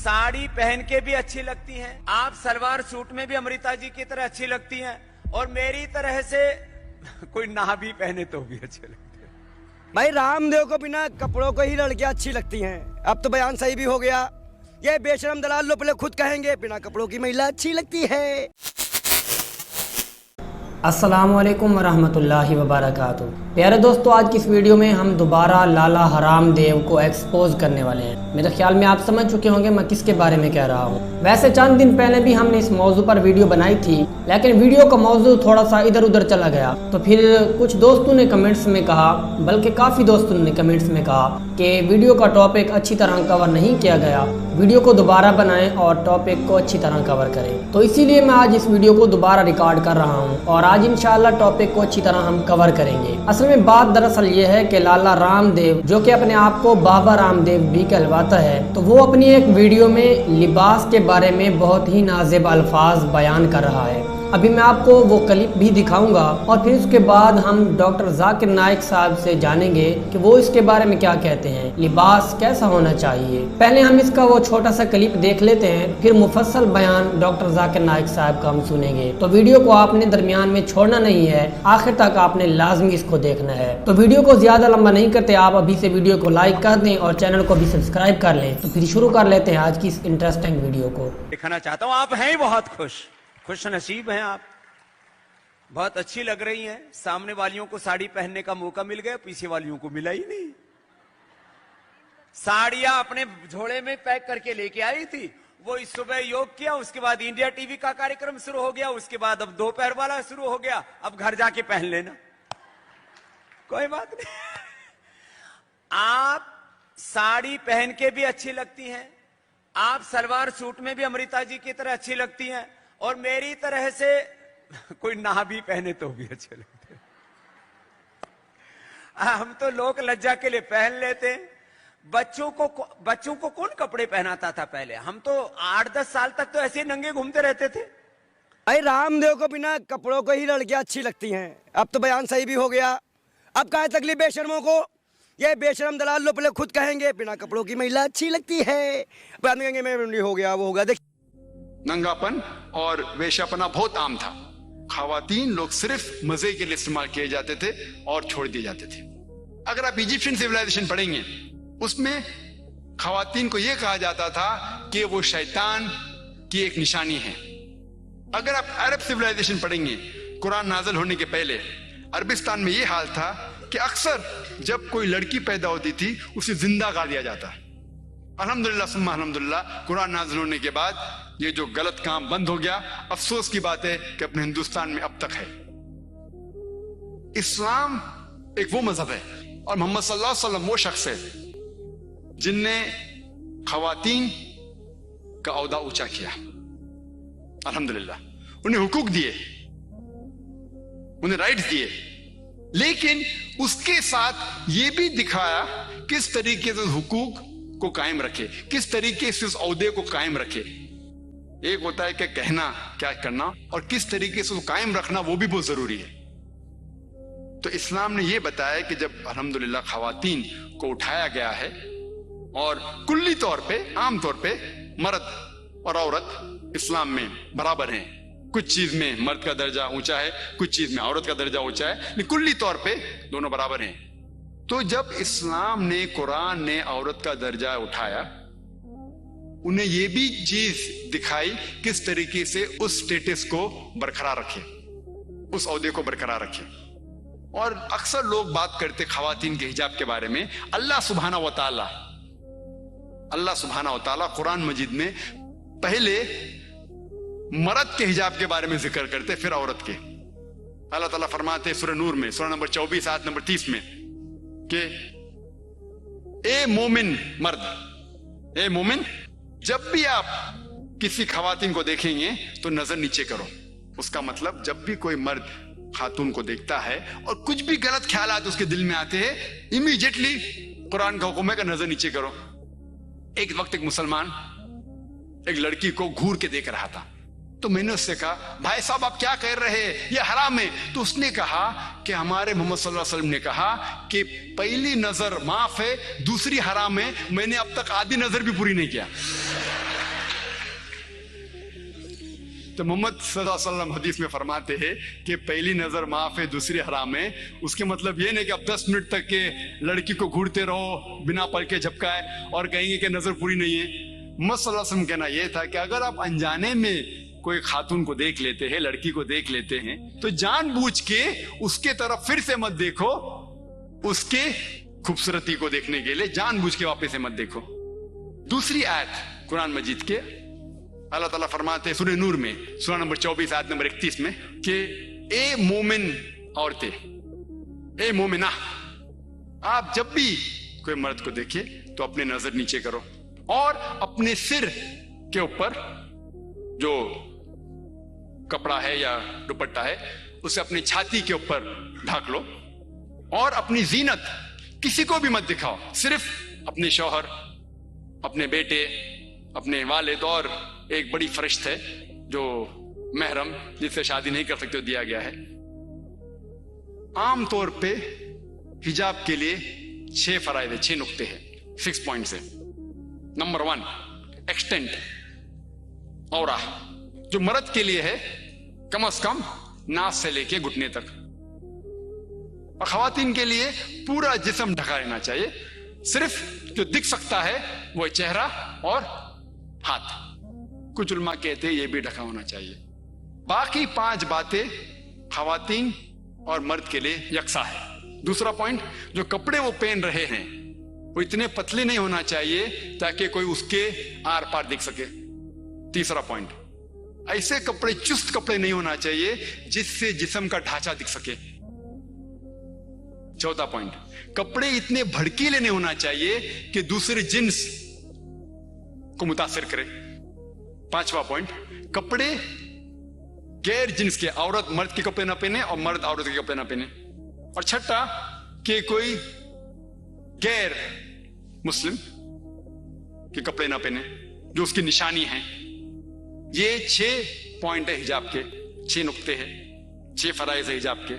साड़ी पहन के भी अच्छी लगती हैं, आप सलवार सूट में भी अमृता जी की तरह अच्छी लगती हैं, और मेरी तरह से कोई ना भी पहने तो भी अच्छे लगते हैं। भाई रामदेव को बिना कपड़ों को ही लड़कियां अच्छी लगती हैं। अब तो बयान सही भी हो गया, ये बेशरम दलाल लोग पहले खुद कहेंगे बिना कपड़ों की महिला अच्छी लगती है। अस्सलामुअलैकुम वरहमतुल्लाहि वबरकातुहू। प्यारे दोस्तों, आज की इस वीडियो में हम दोबारा लाला हराम देव को एक्सपोज करने वाले हैं। मेरे ख्याल में आप समझ चुके होंगे मैं किसके बारे में कह रहा हूँ। वैसे चंद दिन पहले भी हमने इस मौजू पर वीडियो बनाई थी, लेकिन वीडियो का मौजू थोड़ा सा इधर उधर चला गया। तो फिर कुछ दोस्तों ने कमेंट्स में कहा, बल्कि काफ़ी दोस्तों ने कमेंट्स में कहा कि वीडियो का टॉपिक अच्छी तरह कवर नहीं किया गया, वीडियो को दोबारा बनाएं और टॉपिक को अच्छी तरह कवर करें। तो इसीलिए मैं आज इस वीडियो को दोबारा रिकॉर्ड कर रहा हूँ और आज इंशाअल्लाह टॉपिक को अच्छी तरह हम कवर करेंगे। असल में बात दरअसल ये है कि लाला रामदेव, जो कि अपने आप को बाबा रामदेव भी कहलवाता है, तो वो अपनी एक वीडियो में लिबास के बारे में बहुत ही नाज़िब अल्फाज बयान कर रहा है। अभी मैं आपको वो क्लिप भी दिखाऊंगा और फिर उसके बाद हम डॉक्टर जाकिर नाइक साहब से जानेंगे कि वो इसके बारे में क्या कहते हैं, लिबास कैसा होना चाहिए। पहले हम इसका वो छोटा सा क्लिप देख लेते हैं, फिर मुफस्सल बयान डॉक्टर जाकिर नाइक साहब का हम सुनेंगे। तो वीडियो को आपने दरमियान में छोड़ना नहीं है, आखिर तक आपने लाजमी इसको देखना है। तो वीडियो को ज्यादा लंबा नहीं करते, आप अभी से वीडियो को लाइक कर दें और चैनल को भी सब्सक्राइब कर लें। तो फिर शुरू कर लेते हैं आज की इस इंटरेस्टिंग वीडियो को। दिखाना चाहता हूं, आप हैं बहुत खुश नसीब हैं आप, बहुत अच्छी लग रही हैं। सामने वालियों को साड़ी पहनने का मौका मिल गया, पीछे वालियों को मिला ही नहीं। साड़ियां अपने झोले में पैक करके लेके आई थी, वो इस सुबह योग किया, उसके बाद इंडिया टीवी का कार्यक्रम शुरू हो गया, उसके बाद अब दोपहर वाला शुरू हो गया, अब घर जाके पहन लेना, कोई बात नहीं। आप साड़ी पहन के भी अच्छी लगती हैं, आप सलवार सूट में भी अमृता जी की तरह अच्छी लगती हैं, और मेरी तरह से कोई ना भी पहने तो भी अच्छे लगते हैं। हम तो लोक लज्जा के लिए पहन लेते हैं। बच्चों को कौन कपड़े पहनाता था पहले? हम तो 8-10 साल तक तो ऐसे नंगे घूमते रहते थे। भाई रामदेव को बिना कपड़ों को ही लड़कियां अच्छी लगती हैं। अब तो बयान सही भी हो गया, अब कहा तकलीफ बेशर्मों को, ये बेशरम दलाल लोग पहले खुद कहेंगे बिना कपड़ों की महिला अच्छी लगती है, बाद में कहेंगे मैं हो गया वो हो गया। देख, नंगापन और वेश्यापना बहुत आम था। खवातीन लोग सिर्फ मजे के लिए इस्तेमाल किए जाते थे और छोड़ दिए जाते थे। अगर आप इजिप्शियन सिविलाइजेशन पढ़ेंगे, उसमें खवातीन को यह कहा जाता था कि वो शैतान की एक निशानी है। अगर आप अरब सिविलाइजेशन पढ़ेंगे, कुरान नाज़िल होने के पहले अरबिस्तान में यह हाल था कि अक्सर जब कोई लड़की पैदा होती थी उसे जिंदा गाड़ दिया जाता। अल्हम्दुलिल्लाह सुम्मा अल्हम्दुलिल्लाह, कुरान नाज़िल होने के बाद ये जो गलत काम बंद हो गया। अफसोस की बात है कि अपने हिंदुस्तान में अब तक है। इस्लाम एक वो मजहब है और मोहम्मद सल्लल्लाहु अलैहि वसल्लम वो शख्स है जिनने खवातीन का औहदा ऊंचा किया। अल्हम्दुलिल्लाह, उन्हें हुकूक दिए, उन्हें राइट्स दिए, लेकिन उसके साथ ये भी दिखाया किस तरीके से हुकूक को कायम रखे, किस तरीके से उस औहदे को कायम रखे। एक होता है कि कहना क्या करना, और किस तरीके से उसको कायम रखना वो भी बहुत जरूरी है। तो इस्लाम ने यह बताया कि जब अल्हम्दुलिल्लाह खवातीन को उठाया गया है, और कुल्ली तौर पे, आम तौर पे मर्द और औरत इस्लाम में बराबर हैं। कुछ चीज में मर्द का दर्जा ऊंचा है, कुछ चीज में औरत का दर्जा ऊंचा है, लेकिन कुल्ली तौर पे दोनों बराबर हैं। तो जब इस्लाम ने, कुरान ने औरत का दर्जा उठाया, उन्हें यह भी चीज दिखाई किस तरीके से उस स्टेटस को बरकरार रखे, उस औहदे को बरकरार रखे। और अक्सर लोग बात करते खवातीन के हिजाब के बारे में। अल्लाह सुब्हाना व तआला कुरान मजीद में पहले मर्द के हिजाब के बारे में जिक्र करते, फिर औरत के। अल्लाह ताला फरमाते सूरह नूर में, सूरह नंबर 24 आयत नंबर 30 में कि ए मोमिन मर्द, ए मोमिन, जब भी आप किसी खवातीन को देखेंगे तो नजर नीचे करो। उसका मतलब जब भी कोई मर्द खातून को देखता है और कुछ भी गलत ख्यालात उसके दिल में आते हैं, इमीडिएटली कुरान का हुक्म है कि नजर नीचे करो। एक वक्त एक मुसलमान एक लड़की को घूर के देख रहा था, तो मैंने उससे कहा, भाई साहब आप क्या कह रहे हैं, ये हराम है। तो उसने कहा कि हमारे मोहम्मद सल्लल्लाहु अलैहि वसल्लम ने कहा कि पहली नजर माफ है, दूसरी हराम है, मैंने अब तक आधी नजर भी पूरी नहीं किया। تو محمد صلی اللہ علیہ وسلم حدیث میں فرماتے ہیں کہ پہلی نظر معاف ہے دوسری حرام ہے. اس کے مطلب یہ نہیں کہ اب 10 منٹ تک کے لڑکی کو گھورتے رہو بنا پل کے جھپکائے اور کہیں گے کہ نظر پوری نہیں ہے. محمد صلی اللہ علیہ وسلم کہنا یہ تھا کہ اگر آپ انجانے میں کوئی خاتون کو دیکھ لیتے ہیں, لڑکی کو دیکھ لیتے ہیں, تو جان بوجھ کے اس کے طرف پھر سے مت دیکھو, اس کے خوبصورتی کو دیکھنے کے لیے جان بوجھ کے واپس سے مت دیکھو. دوسری آیت قرآن مجید کے اللہ تعالیٰ فرماتے ہیں سورہ نور میں سورہ نمبر 24 آیت نمبر 31 میں کہ اے مومن عورتیں, اے مومنہ, آپ جب بھی کوئی مرد کو دیکھے تو اپنے نظر نیچے کرو اور اپنے سر کے اوپر جو کپڑا ہے یا دوپٹہ ہے اسے اپنی چھاتی کے اوپر ڈھانک لو اور اپنی زینت کسی کو بھی مت دکھاؤ, صرف اپنے شوہر, اپنے بیٹے, اپنے والد اور ایک بڑی فرشت ہے جو محرم جس سے شادی نہیں کر سکتے دیا گیا ہے. عام طور پہ حجاب کے لیے 6 فرائض ہیں, 6 نقطے ہیں, 6 پوائنٹس ہیں. نمبر 1 ایکسٹینٹ اورا, جو مرد کے لیے ہے کم از کم ناس سے لے کے گھٹنے تک, اور خواتین کے لیے پورا جسم ڈھکا رہنا چاہیے, صرف جو دکھ سکتا ہے وہ چہرہ اور ہاتھ. کچھ علماء کہتے ہیں یہ بھی ڈھکا ہونا چاہیے. باقی 5 باتیں خواتین اور مرد کے لیے یکساں ہے. دوسرا پوائنٹ, جو کپڑے وہ پہن رہے ہیں وہ اتنے پتلے نہیں ہونا چاہیے تاکہ کوئی اس کے آر پار دکھ سکے. تیسرا پوائنٹ, ایسے کپڑے, چست کپڑے نہیں ہونا چاہیے جس سے جسم کا ڈھانچہ دکھ سکے. چوتھا پوائنٹ, کپڑے اتنے بھڑکیلے نہیں ہونا چاہیے کہ دوسرے جنس کو متاثر کرے. پانچواں پوائنٹ, کپڑے غیر جنس کے, عورت مرد کے کپڑے نہ پہنے اور مرد عورت کے کپڑے نہ پہنے. اور چھٹا کہ کوئی غیر مسلم کے کپڑے نہ پہنے جو اس کی نشانی ہے. یہ 6 پوائنٹ ہے حجاب کے, 6 نقطے ہیں, 6 فرائض ہے حجاب کے.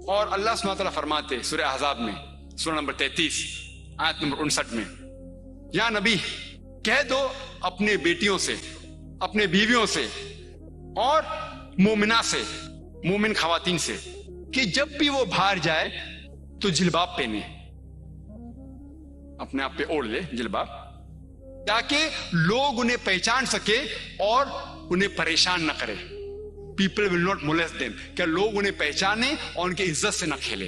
اور اللہ سبحانہ وتعالیٰ فرماتے سورہ احزاب میں سورہ نمبر 33 آیت نمبر 59 میں, یا نبی کہہ دو اپنے بیٹیوں سے, اپنے بیویوں سے اور مومنہ سے, مومن خواتین سے کہ جب بھی وہ باہر جائے تو جلباب پہنے, اپنے آپ پہ اوڑھ لے جلباب, تاکہ لوگ انہیں پہچان سکے اور انہیں پریشان نہ کرے. People will not molest them, کہ لوگ انہیں پہچانے اور ان کی عزت سے نہ کھیلے.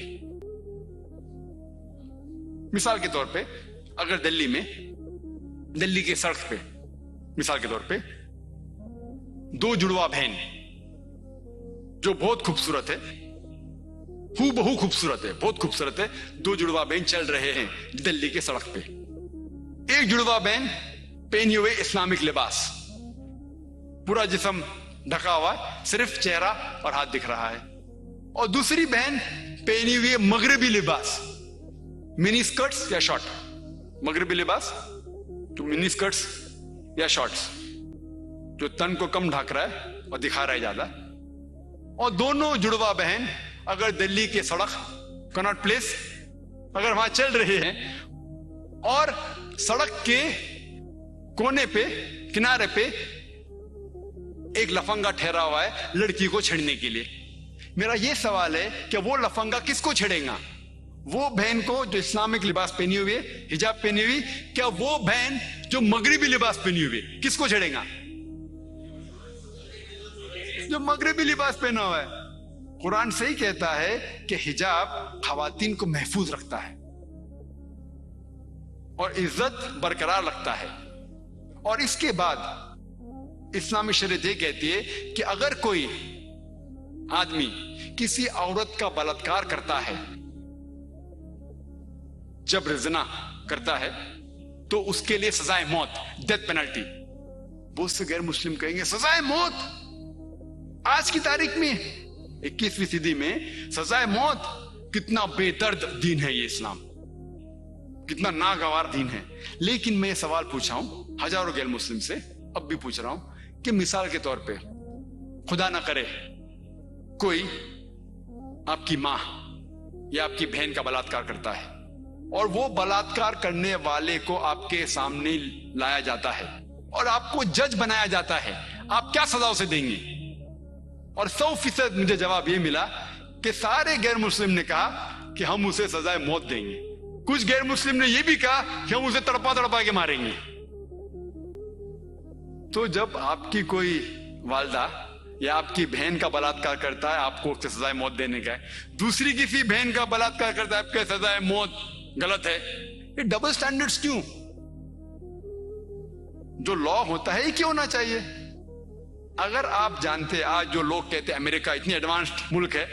مثال کے طور پہ اگر دلی کے سڑک پہ مثال کے طور پہ 2 جڑوا بہن جو بہت خوبصورت ہے, ہو بہو خوبصورت ہے, بہت خوبصورت ہے, 2 جڑوا بہن چل رہے ہیں دلی کے سڑک پہ. ایک جڑوا بہن پہنے ہوئے اسلامک لباس, پورا جسم ڈھکا ہوا ہے, صرف چہرہ اور ہاتھ دکھ رہا ہے. اور دوسری بہن پہنی ہوئی مغربی لباس, منی اسکرٹس یا شارٹ, مغربی لباس تو منی اسکرٹس یا شارٹس جو تن کو کم ڈھک رہا ہے اور دکھا رہا ہے زیادہ. اور دونوں جڑوا بہن اگر دلی کے سڑک کناٹ پلیس اگر وہاں چل رہے ہیں اور سڑک کے کونے پہ کنارے پہ ایک لفنگا ٹھہرا ہوا ہے لڑکی کو چھیڑنے کے لیے, میرا یہ سوال ہے کہ وہ لفنگا کس کو چھیڑے گا؟ وہ بہن کو جو اسلامک لباس پہنی ہوئی ہے, حجاب پہنی ہوئی, کیا وہ بہن جو مغربی لباس پہنی ہوئی کس کو چھیڑے گا؟ جو مغربی لباس پہنا ہوا ہے. قرآن صحیح کہتا ہے کہ حجاب خواتین کو محفوظ رکھتا ہے اور عزت برقرار رکھتا ہے. اور اس کے بعد اسلامی شریعت یہ کہتی ہے کہ اگر کوئی آدمی کسی عورت کا بلاత్కాر کرتا ہے, جب زنا کرتا ہے, تو اس کے لیے سزائے موت, ڈیتھ پینلٹی. بہت سے غیر مسلم کہیں گے سزائے موت, آج کی تاریخ میں 21ویں صدی میں سزائے موت, کتنا بے درد دین ہے یہ اسلام, کتنا ناگوار دین ہے. لیکن میں یہ سوال پوچھا ہوں ہزاروں غیر مسلم سے, اب بھی پوچھ رہا ہوں کہ مثال کے طور پہ خدا نہ کرے کوئی آپ کی ماں یا آپ کی بہن کا بلاత్కాر کرتا ہے اور وہ بلاత్కాر کرنے والے کو آپ کے سامنے لایا جاتا ہے اور آپ کو جج بنایا جاتا ہے, आप क्या सजा उसे देंगे? और 100% मुझे जवाब ये मिला कि सारे गैर मुस्लिम ने कहा कि हम उसे सजाए मौत देंगे। कुछ गैर मुस्लिम ने यह भी कहा कि हम उसे तड़पा तड़पा के मारेंगे। तो जब आपकी कोई वालदा या आपकी बहन का बलात्कार करता है, आपको उससे सजाए मौत देने का है, दूसरी किसी बहन का बलात्कार करता है, आपके सजाए मौत गलत है। ये डबल स्टैंडर्ड्स क्यों? जो लॉ होता है ये क्यों होना चाहिए? अगर आप जानते, आज जो लोग कहते हैं अमेरिका इतनी एडवांस्ड मुल्क है,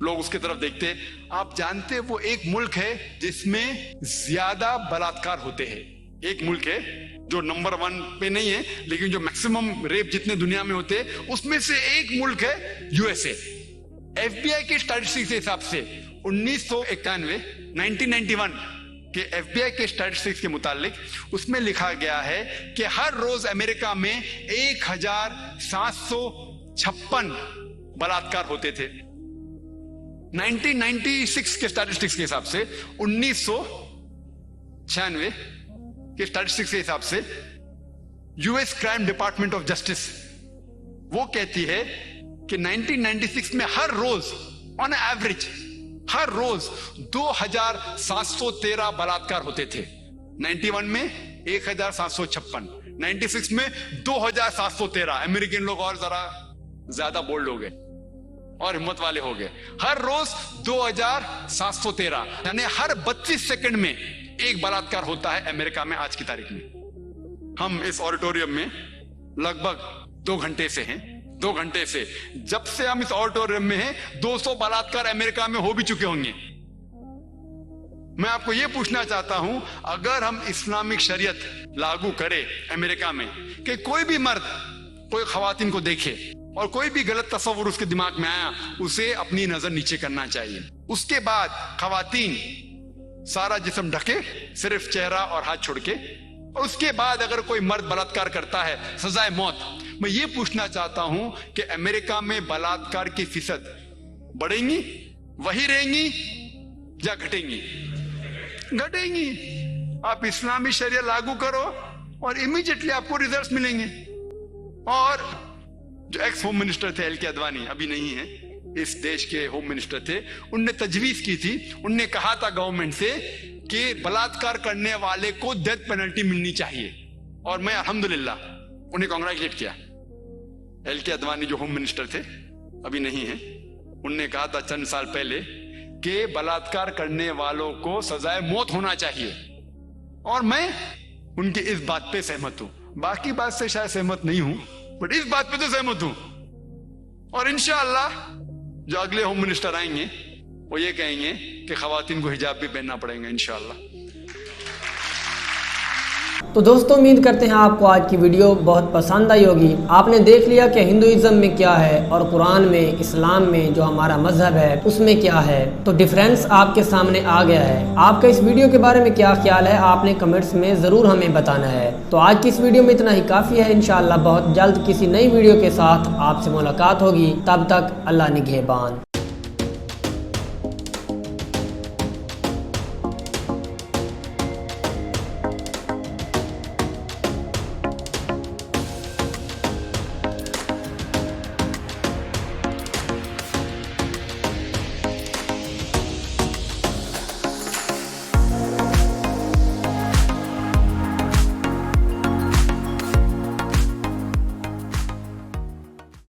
लोग उसकी तरफ देखते, आप जानते वो एक मुल्क है जिसमें ज्यादा बलात्कार होते हैं। एक मुल्क है जो नंबर 1 पे नहीं है, लेकिन जो मैक्सिमम रेप जितने दुनिया में होते हैं उसमें से एक मुल्क है यूएसए। एफबीआई के स्टैटिस्टिक्स के हिसाब से 1991 के एफबीआई के स्टैटिस्टिक्स के मुताबिक उसमें लिखा गया है कि हर रोज अमेरिका में 1756 बलात्कार होते थे। 1996 के स्टैटिस्टिक्स के हिसाब से, 1996 के स्टैटिस्टिक्स के हिसाब से US crime department of justice वो कहती है कि 1996 में हर रोज ऑन एवरेज हर रोज 2713 बलात्कार होते थे। 91 में 1756, 96 में 2713। अमेरिकन लोग और जरा ज्यादा बोल्ड हो गए और हिम्मत वाले हो गए। हर रोज 2713, यानी हर 32 सेकंड में एक बलात्कार होता है अमेरिका में आज की तारीख में। हम इस ऑडिटोरियम में लगभग 2 घंटे से हैं। 2 घंटे से, जब से हम इस ऑडिटोरियम में हैं, 200 बलात्कार अमेरिका में हो भी चुके होंगे। मैं आपको यह पूछना चाहता हूं, अगर हम इस्लामिक शरीयत लागू करें अमेरिका में कि कोई भी मर्द कोई खवातीन को देखे और कोई भी गलत तस्वुर उसके दिमाग में आया, उसे अपनी नजर नीचे करना चाहिए। उसके बाद खवातीन सारा जिस्म ढके, सिर्फ चेहरा और हाथ छोड़ के, और उसके बाद अगर कोई मर्द बलात्कार करता है, सजाए मौत। मैं ये पूछना चाहता हूं कि अमेरिका में बलात्कार की फीसद बढ़ेंगी, वही रहेंगी या घटेंगी? घटेंगी। आप इस्लामी शरिया लागू करो और इमीडिएटली आपको रिजल्ट्स मिलेंगे। और जो एक्स होम मिनिस्टर थे एल के अडवाणी, अभी नहीं है, इस देश के होम मिनिस्टर थे, उनने तजवीज की थी, उनने कहा था गवर्नमेंट से कि बलात्कार करने वाले को डेथ पेनल्टी मिलनी चाहिए। और मैं अल्हम्दुलिल्लाह उन्हें कांग्रेचुलेट किया। एल के अडवाणी जो होम मिनिस्टर थे, अभी नहीं है, उनने कहा था चंद साल पहले कि बलात्कार करने वालों को सजाए मौत होना चाहिए। और मैं उनकी इस बात पे सहमत हूं। बाकी बात से शायद सहमत नहीं हूं, बट इस बात पे तो सहमत हूं। और इंशाअल्लाह जो अगले होम मिनिस्टर आएंगे वो ये कहेंगे कि खवातीन को हिजाब भी पहनना पड़ेगा इंशाअल्लाह। तो दोस्तों, उम्मीद करते हैं आपको आज की वीडियो बहुत पसंद आई होगी। आपने देख लिया कि हिंदुइज्म में क्या है और कुरान में, इस्लाम में जो हमारा मजहब है उसमें क्या है। तो डिफरेंस आपके सामने आ गया है। आपका इस वीडियो के बारे में क्या ख्याल है, आपने कमेंट्स में ज़रूर हमें बताना है। तो आज की इस वीडियो में इतना ही काफ़ी है। इंशाअल्लाह बहुत जल्द किसी नई वीडियो के साथ आपसे मुलाकात होगी। तब तक अल्लाह निगहबान।